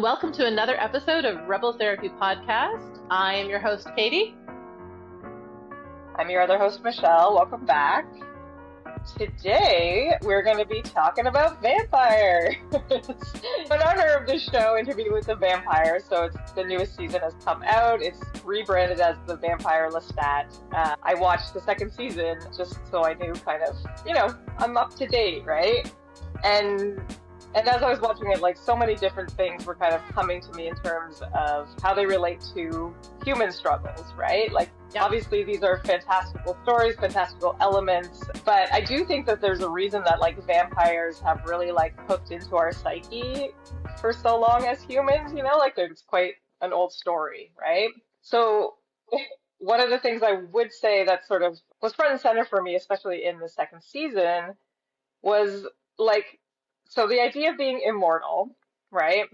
Welcome to another episode of Rebel Therapy Podcast. I am your host, Katie. I'm your other host, Michelle. Welcome back. Today, we're going to be talking about vampires. In honor of this show, Interview with the Vampire, so the newest season has come out. It's rebranded as the Vampire Lestat. I watched the second season just so I knew I'm up to date, right? And as I was watching it, so many different things were kind of coming to me in terms of how they relate to human struggles, right? Obviously these are fantastical stories, fantastical elements, but I do think that there's a reason that vampires have really hooked into our psyche for so long as humans, it's quite an old story, right? So one of the things I would say that sort of was front and center for me, especially in the second season, was so the idea of being immortal, right?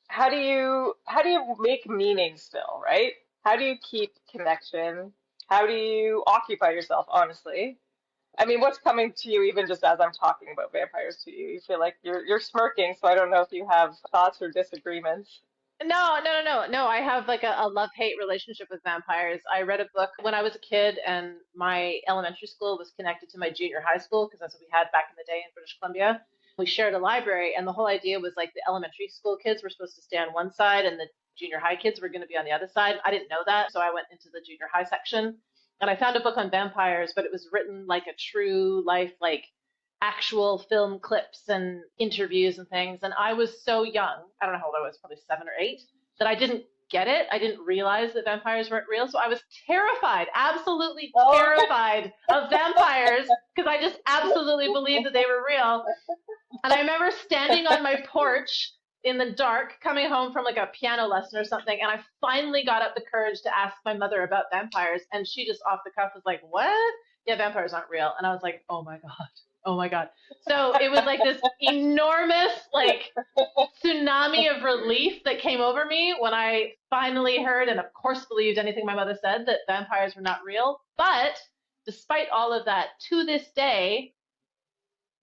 How do you make meaning still, right? How do you keep connection? How do you occupy yourself, honestly? I mean, what's coming to you even just as I'm talking about vampires to you? You feel like you're smirking, so I don't know if you have thoughts or disagreements. No. I have a love-hate relationship with vampires. I read a book when I was a kid, and my elementary school was connected to my junior high school because that's what we had back in the day in British Columbia. We shared a library, and the whole idea was the elementary school kids were supposed to stay on one side, and the junior high kids were going to be on the other side. I didn't know that, so I went into the junior high section, and I found a book on vampires, but it was written like a true life, actual film clips and interviews and things. And I was so young, I don't know how old I was, probably 7 or 8, that I didn't get it. I didn't realize that vampires weren't real. So I was terrified, absolutely terrified of vampires because I just absolutely believed that they were real. And I remember standing on my porch in the dark, coming home from a piano lesson or something, and I finally got up the courage to ask my mother about vampires, and she just off the cuff was like, "What? Yeah, vampires aren't real." And I was like, "Oh my God. Oh my God." So it was this enormous tsunami of relief that came over me when I finally heard, and of course believed anything my mother said, that vampires were not real. But despite all of that, to this day,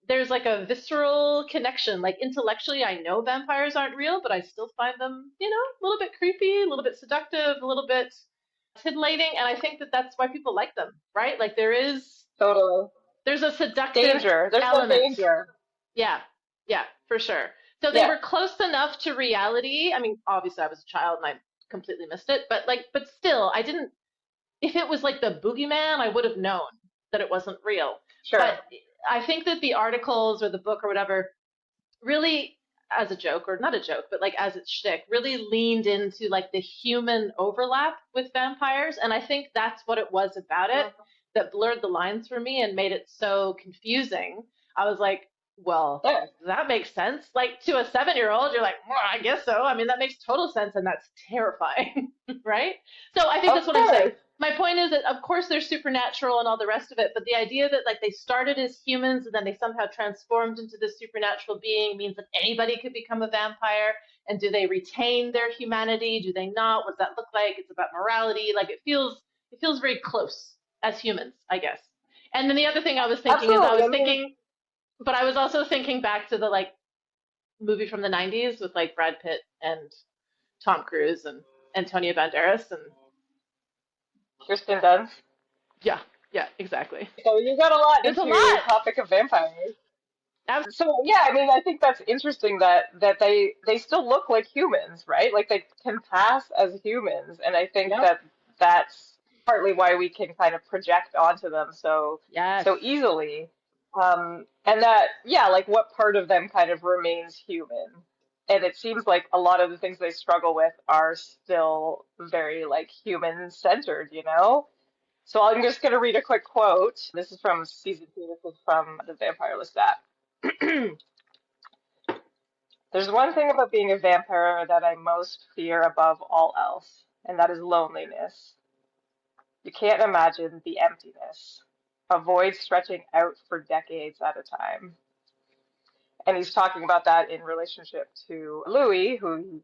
there's a visceral connection. Intellectually, I know vampires aren't real, but I still find them, a little bit creepy, a little bit seductive, a little bit titillating. And I think that that's why people like them, right? Totally. There's a seductive danger. There's element. No danger. Yeah, for sure. So they were close enough to reality. I mean, obviously I was a child and I completely missed it, but still, I didn't, if it was the boogeyman, I would have known that it wasn't real. Sure. But I think that the articles or the book or whatever really, as a joke, or not a joke, but as its shtick, really leaned into the human overlap with vampires. And I think that's what it was about it that blurred the lines for me and made it so confusing. I was like, well, that makes sense. To a 7-year-old, you're like, well, I guess so. I mean, that makes total sense, and that's terrifying, right? So I think that's what I'm saying. My point is that, of course, they're supernatural and all the rest of it, but the idea that they started as humans and then they somehow transformed into this supernatural being means that anybody could become a vampire. And do they retain their humanity? Do they not? What does that look like? It's about morality. It feels very close as humans, I guess. And then the other thing I was thinking is but I was also thinking back to the movie from the 90s with Brad Pitt and Tom Cruise and Antonio Banderas and Kirsten Dunst. Yeah, exactly. So you got a lot into the topic of vampires. So yeah, I mean, I think that's interesting that they still look like humans, right? They can pass as humans, and I think that's partly why we can kind of project onto them so easily. And that, what part of them kind of remains human? And it seems like a lot of the things they struggle with are still very human centered, So I'm just going to read a quick quote. This is from season 2. This is from the Vampire Lestat. There's one thing about being a vampire that I most fear above all else, and that is loneliness. You can't imagine the emptiness. A void stretching out for decades at a time. And he's talking about that in relationship to Louis, who,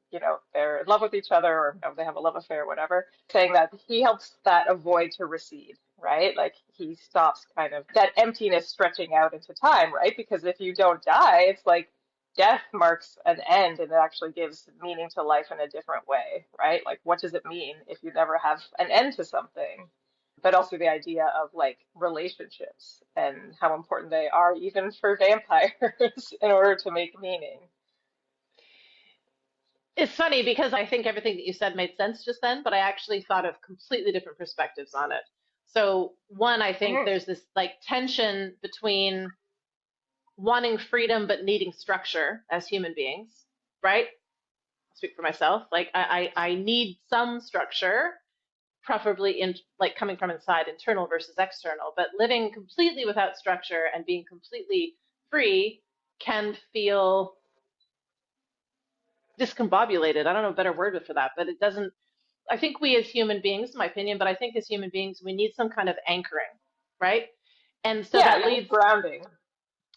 they're in love with each other, or they have a love affair, whatever, saying that he helps that avoid to recede, right? He stops kind of that emptiness stretching out into time, right? Because if you don't die, it's death marks an end and it actually gives meaning to life in a different way, right? Like, what does it mean if you never have an end to something? But also the idea of like relationships and how important they are even for vampires in order to make meaning. It's funny because I think everything that you said made sense just then, but I actually thought of completely different perspectives on it. So, one, I think Mm. there's this like tension between wanting freedom but needing structure as human beings, right? I'll speak for myself. Like I need some structure, preferably in like coming from inside, internal versus external, but living completely without structure and being completely free can feel discombobulated. I don't know a better word for that, but it doesn't. I think we as human beings, in my opinion, but I think as human beings, we need some kind of anchoring, right? And so Yeah, that you need leads, grounding.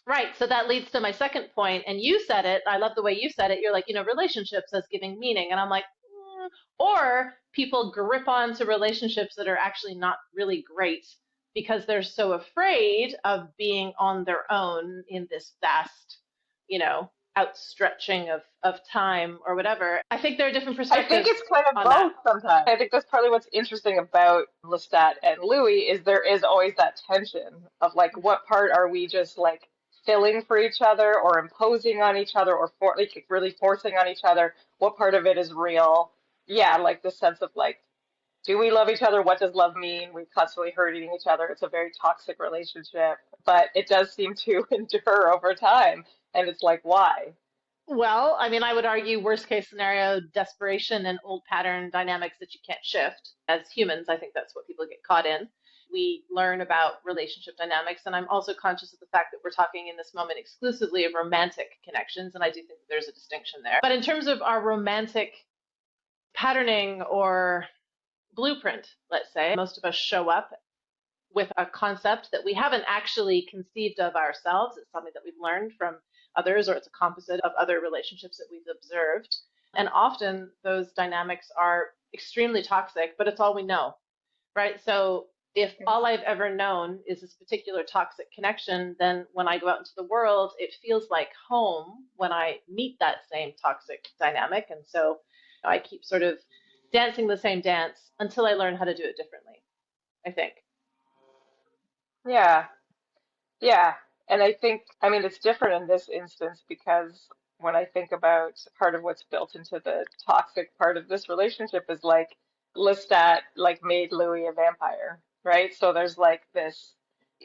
right. So that leads to my second point, and you said it. I love the way you said it. You're like, relationships as giving meaning, and I'm like, or people grip onto relationships that are actually not really great because they're so afraid of being on their own in this vast, outstretching of time or whatever. I think there are different I think perspectives it's kind of on that. both sometimes. I think that's partly what's interesting about Lestat and Louis is there is always that tension of like what part are we just like filling for each other or imposing on each other or like really forcing on each other? What part of it is real? Yeah, like the sense of like, do we love each other? What does love mean? We're constantly hurting each other. It's a very toxic relationship, but it does seem to endure over time. And it's like, why? Well, I mean, I would argue worst case scenario, desperation and old pattern dynamics that you can't shift. As humans, I think that's what people get caught in. We learn about relationship dynamics, and I'm also conscious of the fact that we're talking in this moment exclusively of romantic connections, and I do think that there's a distinction there. But in terms of our romantic patterning or blueprint, let's say, most of us show up with a concept that we haven't actually conceived of ourselves. It's something that we've learned from others, or it's a composite of other relationships that we've observed. And often those dynamics are extremely toxic, but it's all we know, right? So if all I've ever known is this particular toxic connection, then when I go out into the world, it feels like home when I meet that same toxic dynamic. And so I keep sort of dancing the same dance until I learn how to do it differently, I think. Yeah. Yeah, and I think, I mean, it's different in this instance because when I think about part of what's built into the toxic part of this relationship is like Lestat like made Louis a vampire, right? So there's like this,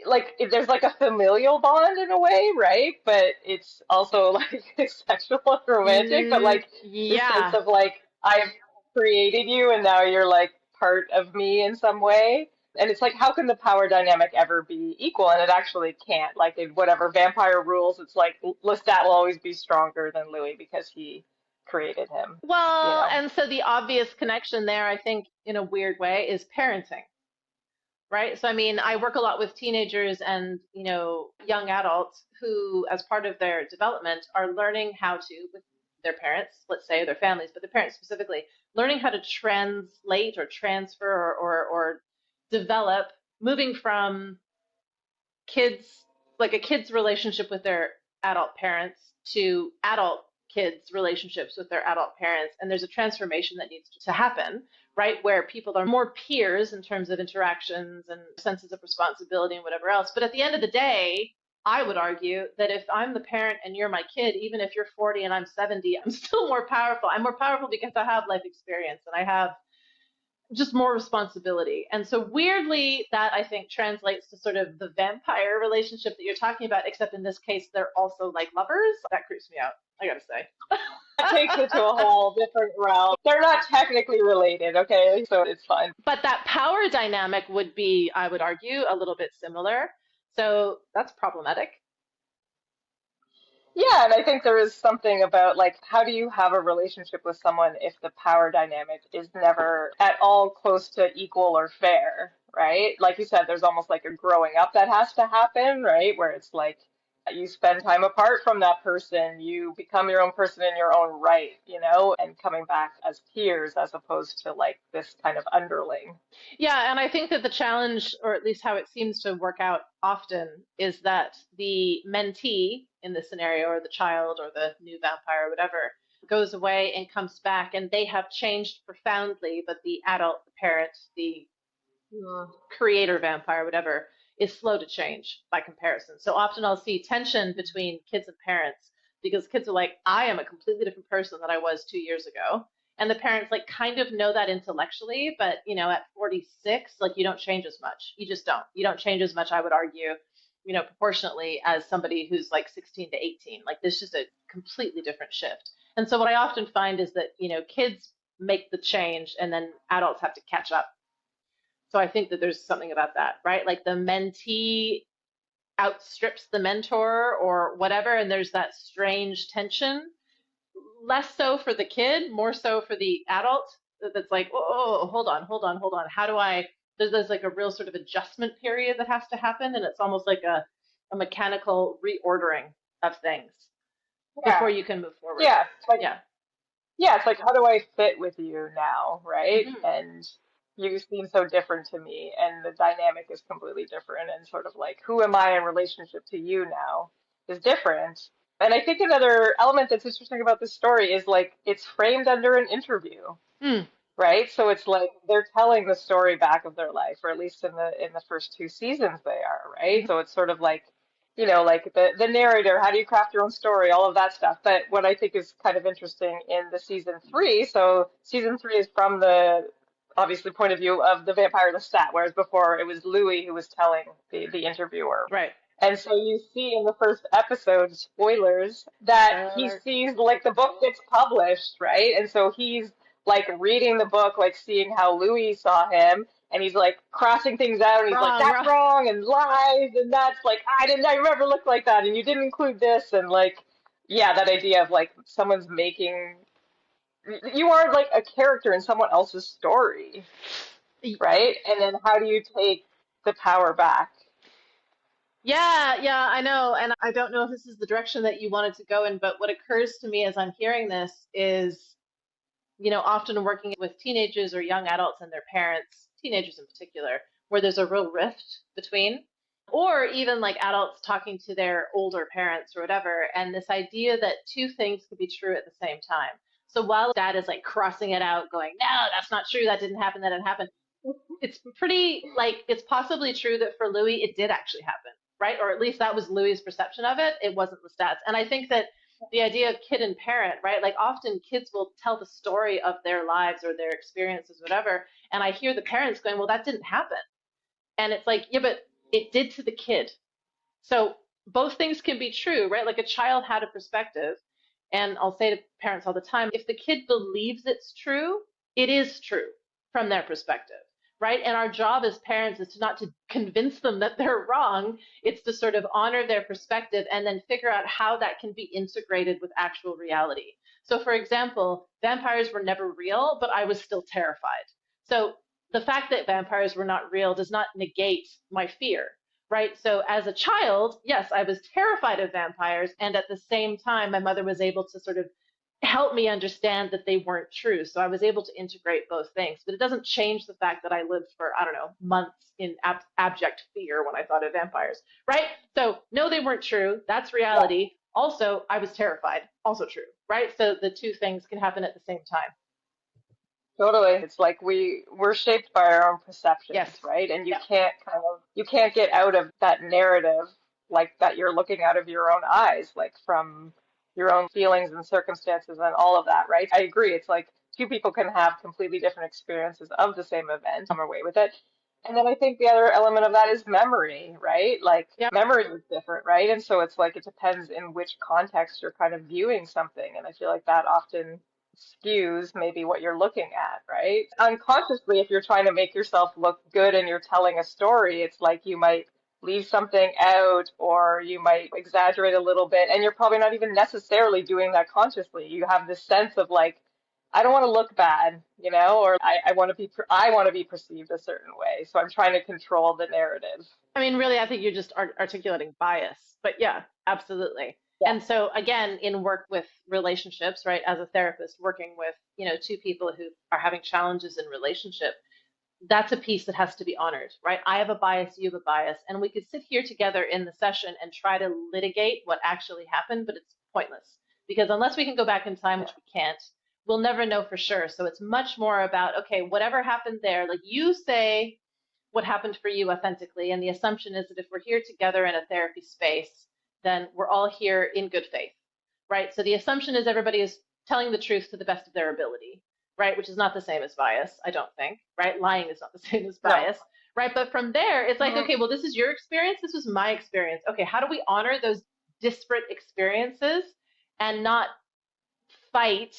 like there's like a familial bond in a way, right? But it's also like sexual and romantic, but like this sense Yeah. of like I've created you and now you're like part of me in some way. And it's like, how can the power dynamic ever be equal? And it actually can't. Like, in whatever vampire rules, it's like Lestat will always be stronger than Louis because he created him, you Well, know? and so the obvious connection there, I think, in a weird way, is parenting, right? So, I mean, I work a lot with teenagers and, young adults who, as part of their development, are learning how to, with their parents, let's say their families, but their parents specifically, learning how to translate or transfer or develop, moving from kids, like a kid's relationship with their adult parents to adult kids' relationships with their adult parents. And there's a transformation that needs to happen, right? Where people are more peers in terms of interactions and senses of responsibility and whatever else. But at the end of the day, I would argue that if I'm the parent and you're my kid, even if you're 40 and I'm 70, I'm still more powerful. I'm more powerful because I have life experience and I have just more responsibility. And so weirdly, that I think translates to sort of the vampire relationship that you're talking about, except in this case, they're also like lovers. That creeps me out, I gotta say. That takes it to a whole different realm. They're not technically related, okay? So it's fine. But that power dynamic would be, I would argue, a little bit similar. So that's problematic. Yeah, and I think there is something about like how do you have a relationship with someone if the power dynamic is never at all close to equal or fair, right? Like you said, there's almost like a growing up that has to happen, right? Where it's like You spend time apart from that person, you become your own person in your own right, and coming back as peers as opposed to like this kind of underling. Yeah, and I think that the challenge, or at least how it seems to work out often, is that the mentee in this scenario, or the child, or the new vampire, or whatever, goes away and comes back, and they have changed profoundly, but the adult, the parent, the creator vampire, whatever, is slow to change by comparison. So often I'll see tension between kids and parents because kids are like, I am a completely different person than I was 2 years ago. And the parents like kind of know that intellectually, but at 46, like you don't change as much. You just don't. You don't change as much, I would argue, proportionately as somebody who's like 16 to 18. Like there's just a completely different shift. And so what I often find is that, kids make the change and then adults have to catch up. So I think that there's something about that, right? Like the mentee outstrips the mentor or whatever, and there's that strange tension. Less so for the kid, more so for the adult that's like, oh, hold on, hold on, hold on. How do I? There's like a real sort of adjustment period that has to happen, and it's almost like a mechanical reordering of things Yeah. before you can move forward. Yeah. It's like, Yeah. yeah, it's like, how do I fit with you now, right? Hmm. And you seem so different to me, and the dynamic is completely different, and sort of like, who am I in relationship to you now is different. And I think another element that's interesting about this story is like it's framed under an interview, Mm. right? So it's like they're telling the story back of their life, or at least in the first two seasons they are, right? Hmm. So it's sort of like, like the narrator, how do you craft your own story, all of that stuff. But what I think is kind of interesting in the season three, so season three is from the obviously point of view of the vampire Lestat, whereas before it was Louis who was telling the interviewer. Right. And so you see in the first episode, spoilers, that Spoiler he alert. sees like the book gets published, right? And so he's like reading the book, like seeing how Louis saw him, and he's like crossing things out, and he's like, Wrong, that's wrong. wrong, and lies, and that's like, I never looked like that, and you didn't include this, and like, yeah, that idea of like someone's making, you are like a character in someone else's story, right? And then how do you take the power back? Yeah, yeah, I know. And I don't know if this is the direction that you wanted to go in, but what occurs to me as I'm hearing this is, often working with teenagers or young adults and their parents, teenagers in particular, where there's a real rift between, or even like adults talking to their older parents or whatever, and this idea that two things could be true at the same time. So while dad is like crossing it out, going, no, that's not true, that didn't happen, that didn't happen, it's pretty like it's possibly true that for Louis it did actually happen, right? Or at least that was Louis's perception of it. It wasn't Lestat's. And I think that the idea of kid and parent, right? Like often kids will tell the story of their lives or their experiences, whatever, and I hear the parents going, "Well, that didn't happen," and it's like, yeah, but it did to the kid. So both things can be true, right? Like a child had a perspective, and I'll say to parents all the time, if the kid believes it's true, it is true from their perspective, right? And our job as parents is to not to convince them that they're wrong. It's to sort of honor their perspective and then figure out how that can be integrated with actual reality. So, for example, vampires were never real, but I was still terrified. So the fact that vampires were not real does not negate my fear, right? So as a child, yes, I was terrified of vampires. And at the same time, my mother was able to sort of help me understand that they weren't true. So I was able to integrate both things. But it doesn't change the fact that I lived for, I don't know, months in abject fear when I thought of vampires, right? So no, they weren't true. That's Yeah. reality. Also, I was terrified. Also true, right? So the two things can happen at the same time. Totally. It's like we're shaped by our own perceptions, Yes. right? And Yeah. you can't get out of that narrative like that you're looking out of your own eyes, like from your own feelings and circumstances and all of that, right? I agree. It's like two people can have completely different experiences of the same event, come away with it. And then I think the other element of that is memory, right? Like Yeah. memory is different, right? And so it's like it depends in which context you're kind of viewing something. And I feel like that often skews maybe what you're looking at, right? Unconsciously, if you're trying to make yourself look good and you're telling a story, it's like you might leave something out or you might exaggerate a little bit, and you're probably not even necessarily doing that consciously. You have this sense of like, I don't want to look bad, or I want to be perceived a certain way. So I'm trying to control the narrative. I mean, really, I think you're just articulating bias, but yeah, absolutely. Yeah. And so again, in work with relationships, right, as a therapist working with, two people who are having challenges in relationship, that's a piece that has to be honored, right? I have a bias, you have a bias, and we could sit here together in the session and try to litigate what actually happened, but it's pointless because unless we can go back in time, Yeah. which we can't, we'll never know for sure. So it's much more about, okay, whatever happened there, like you say what happened for you authentically, and the assumption is that if we're here together in a therapy space, then we're all here in good faith, right? So the assumption is everybody is telling the truth to the best of their ability, right? Which is not the same as bias, I don't think, right? Lying is not the same as No. bias, right? But from there, it's like, Mhm. okay, well, this is your experience. This was my experience. Okay, how do we honor those disparate experiences and not fight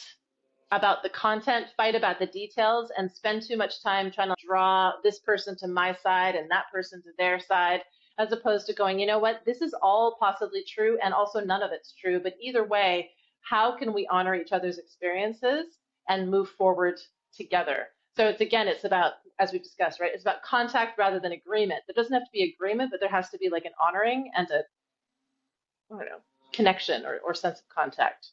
about the content, fight about the details, and spend too much time trying to draw this person to my side and that person to their side, as opposed to going, you know what, this is all possibly true, and also none of it's true. But either way, how can we honor each other's experiences and move forward together? So it's about, as we've discussed, right? It's about contact rather than agreement. There doesn't have to be agreement, but there has to be like an honoring and a, I don't know, connection or sense of contact.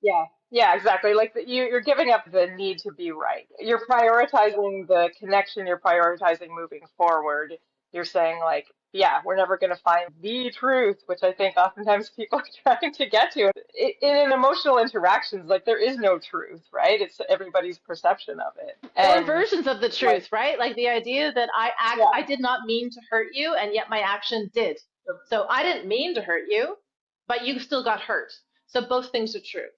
Yeah, yeah, exactly. Like you're giving up the need to be right. You're prioritizing the connection. You're prioritizing moving forward. You're saying like, yeah, we're never going to find the truth, which I think oftentimes people are trying to get to. In an emotional interactions, like there is no truth, right? It's everybody's perception of it. Or And versions of the like, truth, right? Like the idea that yeah, I did not mean to hurt you, and yet my action did. So I didn't mean to hurt you, but you still got hurt. So both things are true,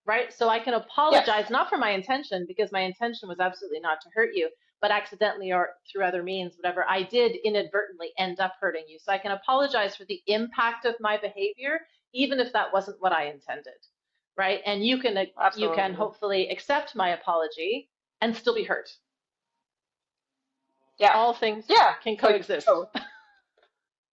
right? So I can yes, apologize not for my intention because my intention was absolutely not to hurt you, but accidentally or through other means, whatever, I did inadvertently end up hurting you. So I can apologize for the impact of my behavior, even if that wasn't what I intended, right? And you can absolutely. hopefully accept my apology and still be hurt. Yeah, All things yeah. can It's like, coexist. oh,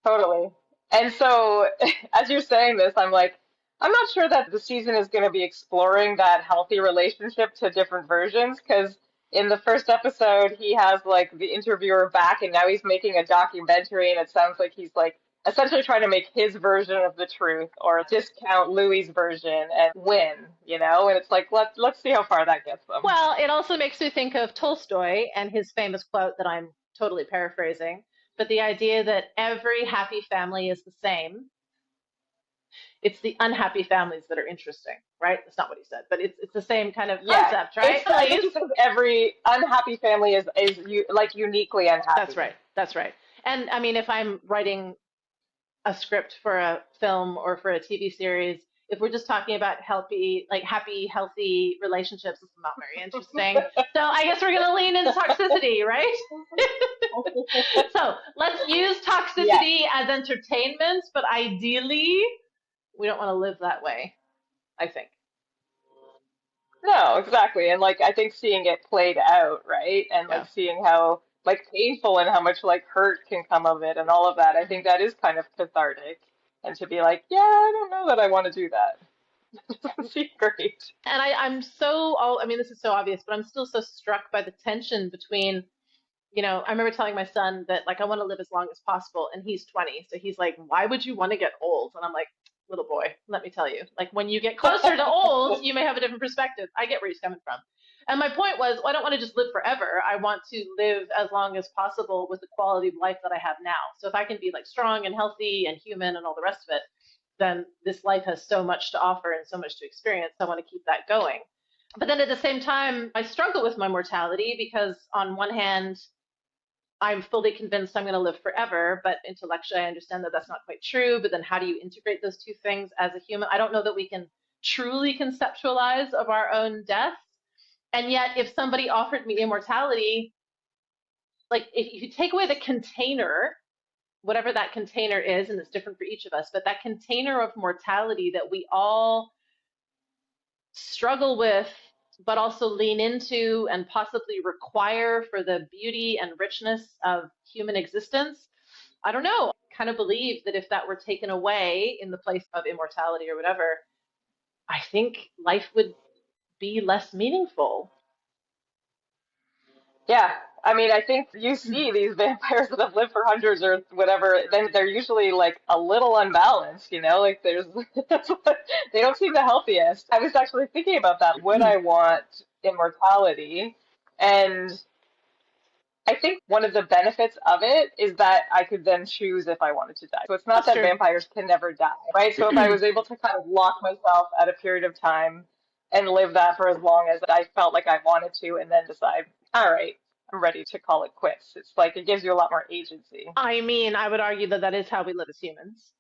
totally. And so, as you're saying this, I'm like, I'm not sure that the season is going to be exploring that healthy relationship to different versions because in the first episode, he has like the interviewer back and now he's making a documentary and it sounds like he's like essentially trying to make his version of the truth or discount Louis's version and win, And it's like, let's see how far that gets them. Well, it also makes me think of Tolstoy and his famous quote that I'm totally paraphrasing, but the idea that every happy family is the same. It's the unhappy families that are interesting, right? That's not what he said, but it's the same kind of Yeah, concept, right? I think Families. he says every unhappy family is like uniquely That's unhappy. right. That's right. And I mean, if I'm writing a script for a film or for a TV series, if we're just talking about healthy, like happy, healthy relationships, it's not very interesting. So I guess we're going to lean into toxicity, right? So let's use Yes. toxicity as entertainment, but ideally, we don't want to live that way, I think. No, exactly. And like I think seeing it played out, right? And Yeah. like seeing how like painful and how much like hurt can come of it and all of that. I think that is kind of cathartic. And to be like, yeah, I don't know that I want to do that. Doesn't seem great. And I'm so, I mean, this is so obvious, but I'm still so struck by the tension between, I remember telling my son that like I want to live as long as possible, and he's 20, so he's like, "Why would you want to get old?" And I'm like, "Little boy, let me tell you. Like when you get closer to old, you may have a different perspective." I get where he's coming from. And my point was, well, I don't want to just live forever. I want to live as long as possible with the quality of life that I have now. So if I can be like strong and healthy and human and all the rest of it, then this life has so much to offer and so much to experience. I want to keep that going. But then at the same time, I struggle with my mortality because on one hand, I'm fully convinced I'm going to live forever, but intellectually I understand that that's not quite true. But then how do you integrate those two things as a human? I don't know that we can truly conceptualize of our own death. And yet, if somebody offered me immortality, like if you take away the container, whatever that container is, and it's different for each of us, but that container of mortality that we all struggle with, but also lean into and possibly require for the beauty and richness of human existence, I don't know. I kind of believe that if that were taken away in the place of immortality or whatever, I think life would be less meaningful. Yeah. I mean, I think you see these vampires that have lived for hundreds or whatever, then they're usually like a little unbalanced, Like there's, they don't seem the healthiest. I was actually thinking about that. Would I want immortality? And I think one of the benefits of it is that I could then choose if I wanted to die. So it's not That's that true. vampires can never die, right? So if I was able to kind of lock myself at a period of time and live that for as long as I felt like I wanted to, and then decide, all right, I'm ready to call it quits. It's like it gives you a lot more agency. I mean, I would argue that that is how we live as humans.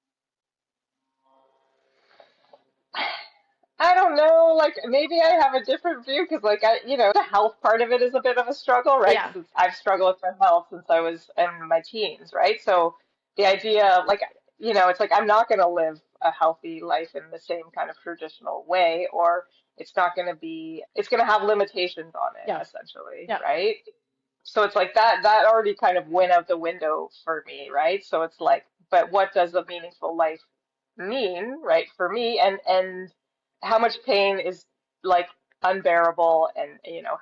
I don't know, like maybe I have a different view because, like, the health part of it is a bit of a struggle, right? Yeah, Because I've struggled with my health since I was in my teens, right? So the idea, like, it's like I'm not going to live a healthy life in the same kind of traditional way, or it's going to have limitations on it, yeah, essentially, yeah. right? So it's like that already kind of went out the window for me, right? So it's like, but what does a meaningful life mean, right, for me? And how much pain is like unbearable, and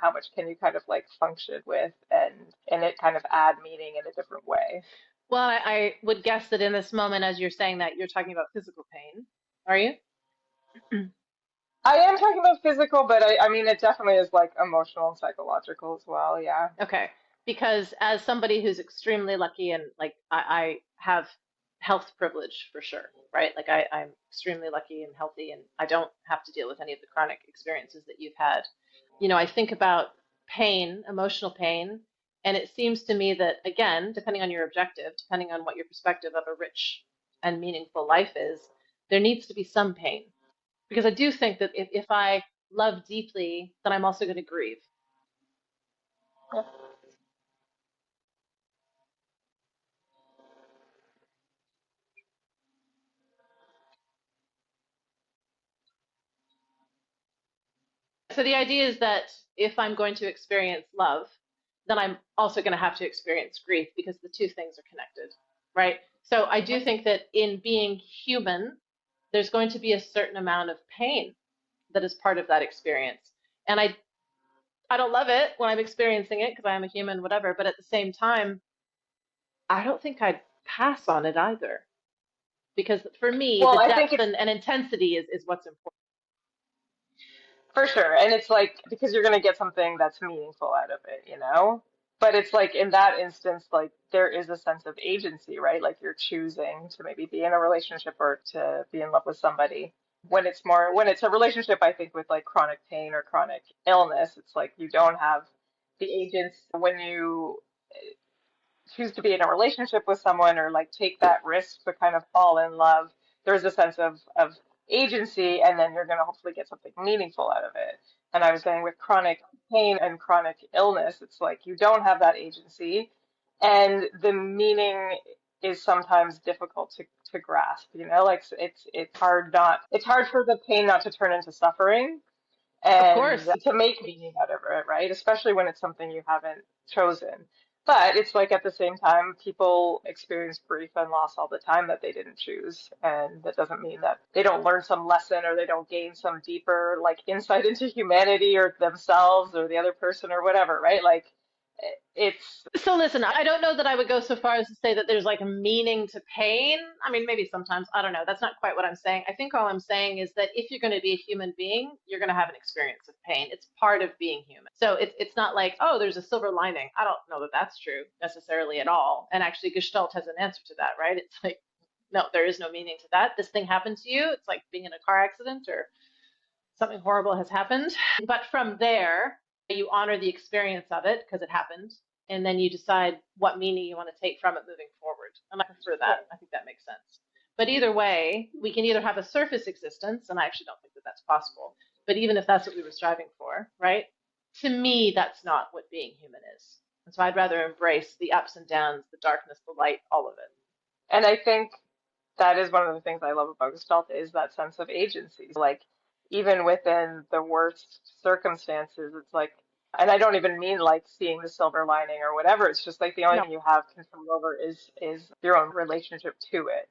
how much can you kind of like function with, and it kind of add meaning in a different way. Well, I would guess that in this moment, as you're saying that, you're talking about physical pain. Are you? I am talking about physical, but I mean it definitely is like emotional and psychological as well, yeah. Okay. Because as somebody who's extremely lucky and like I have health privilege for sure, right? Like I'm extremely lucky and healthy and I don't have to deal with any of the chronic experiences that you've had. I think about pain, emotional pain, and it seems to me that, again, depending on your objective, depending on what your perspective of a rich and meaningful life is, there needs to be some pain. Because I do think that if I love deeply, then I'm also going to grieve. So the idea is that if I'm going to experience love, then I'm also going to have to experience grief because the two things are connected, right? So I do think that in being human, there's going to be a certain amount of pain that is part of that experience. And I don't love it when I'm experiencing it because I am a human, whatever, but at the same time, I don't think I'd pass on it either. Because for me, Well, the I think depth it's and intensity is what's important. for sure. And it's like because you're gonna get something that's meaningful out of it. But it's like in that instance, like there is a sense of agency, right? Like you're choosing to maybe be in a relationship or to be in love with somebody. When it's a relationship, I think with like chronic pain or chronic illness, it's like you don't have the agents when you choose to be in a relationship with someone or like take that risk to kind of fall in love, there's a sense of agency, and then you're going to hopefully get something meaningful out of it. And I was saying with chronic pain and chronic illness, it's like you don't have that agency, and the meaning is sometimes difficult to grasp. Like it's hard for the pain not to turn into suffering Of and course. to make meaning out of it, right? Especially when it's something you haven't chosen. But it's like at the same time, people experience grief and loss all the time that they didn't choose. And that doesn't mean that they don't learn some lesson or they don't gain some deeper like insight into humanity or themselves or the other person or whatever, right? Like it's So listen, I don't know that I would go so far as to say that there's like a meaning to pain. I mean, maybe sometimes, I don't know. That's not quite what I'm saying. I think all I'm saying is that if you're going to be a human being, you're going to have an experience of pain. It's part of being human. So it's not like, oh, there's a silver lining. I don't know that that's true necessarily at all. And actually, Gestalt has an answer to that, right? It's like, no, there is no meaning to that. This thing happened to you. It's like being in a car accident or something horrible has happened. But from there, you honor the experience of it because it happened, and then you decide what meaning you want to take from it moving forward. And I prefer that. I think that makes sense. But either way, we can either have a surface existence, and I actually don't think that that's possible. But even if that's what we were striving for, right? To me, that's not what being human is. And so I'd rather embrace the ups and downs, the darkness, the light, all of it. and I think that is one of the things I love about Gestalt is that sense of agency. Like even within the worst circumstances, it's like, and I don't even mean like seeing the silver lining or whatever. It's just like the only No. thing you have control over is your own relationship to it.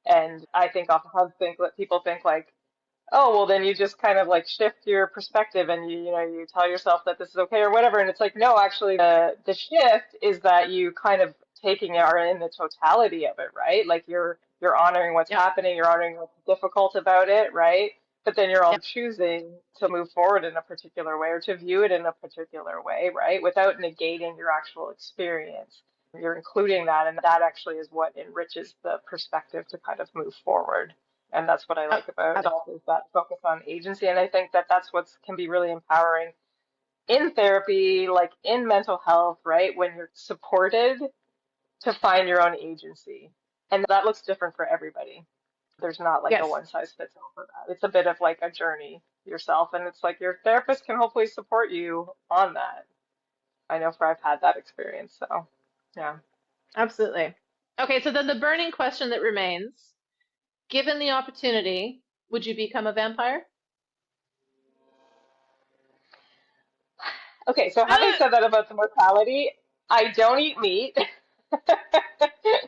And I think oftentimes think that people think like oh, well, then you just kind of like shift your perspective and you tell yourself that this is okay or whatever. And it's like, no, actually the shift is that you kind of taking are in the totality of it, right? Like you're honoring what's Yep. happening, you're honoring what's difficult about it, right? But then you're also Yep. choosing to move forward in a particular way or to view it in a particular way, right? Without negating your actual experience. You're including that, and that actually is what enriches the perspective to kind of move forward. And that's what I Yep. like about Ab- health is that focus on agency. And I think that that's what can be really empowering in therapy, like in mental health, right? When you're supported to find your own agency. And that looks different for everybody. There's not like a Yes. one size fits all for that. It's a bit of like a journey yourself. And it's like your therapist can hopefully support you on that. I know for I've had that experience. So, yeah. Absolutely. Okay, so then the burning question that remains, given the opportunity, would you become a vampire? Okay, so having said that about the mortality, I don't eat meat.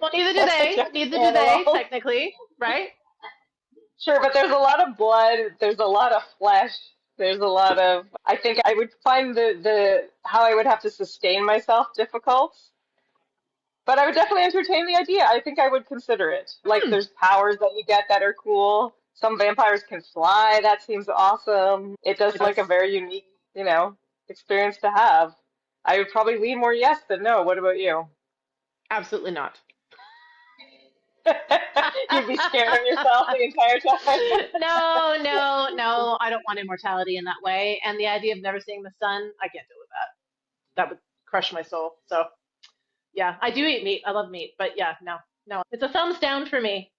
Well, neither do That's a they. different Neither do they, animal. technically, right? Sure, but there's a lot of blood, there's a lot of flesh, there's a lot of I think I would find the how I would have to sustain myself difficult. But I would definitely entertain the idea. I think I would consider it. Like Hmm. there's powers that you get that are cool. Some vampires can fly. That seems awesome. It does It like a does. very unique, experience to have. I would probably lean more yes than no. What about you? Absolutely not. You'd be scaring yourself the entire time. No, no, no. I don't want immortality in that way. And the idea of never seeing the sun, I can't deal with that. That would crush my soul. So, yeah, I do eat meat. I love meat. But yeah, no, no. It's a thumbs down for me.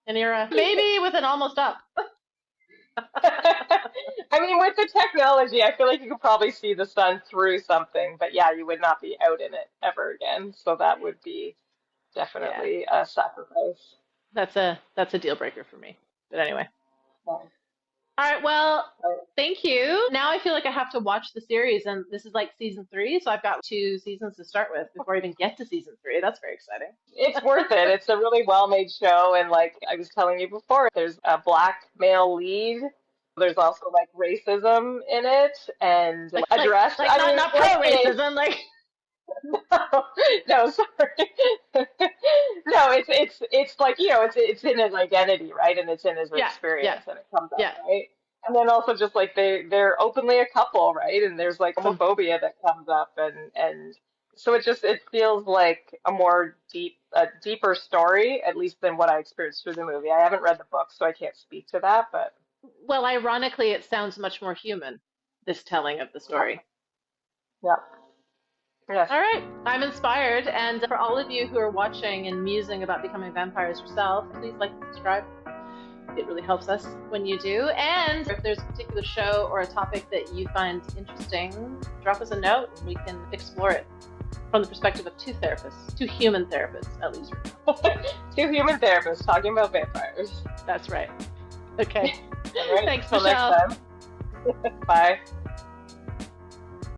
And you're a maybe with an almost up. I mean, with the technology, I feel like you could probably see the sun through something, but yeah, you would not be out in it ever again. So that would be Yeah, definitely a sacrifice. that's a deal breaker for me. But anyway. Yeah. All right, well, Right. thank you. Now I feel like I have to watch the series, and this is like season three, so I've got two seasons to start with before I even get to season three. That's very exciting. It's worth it. It's a really well-made show, and like I was telling you before, there's a black male lead. There's also like racism in it and Like, like, addressed. like I not mean, not like pro racism. Like, no, sorry. No, it's like, it's in his identity, right? And it's in his yeah, yeah, experience and it comes up, yeah. right? And then also just like they're openly a couple, right? And there's like Awesome. homophobia that comes up and so it feels like a deeper story, at least than what I experienced through the movie. I haven't read the book, so I can't speak to that, but Well, ironically, it sounds much more human, this telling of the story. yeah. Yes. All right, I'm inspired. And for all of you who are watching and musing about becoming vampires yourself, please like and subscribe. It really helps us when you do. And if there's a particular show or a topic that you find interesting, drop us a note and we can explore it from the perspective of two therapists, two human therapists, at least. Two human therapists talking about vampires. That's right. Okay. All right. Thanks, Till next Michelle. time. Bye.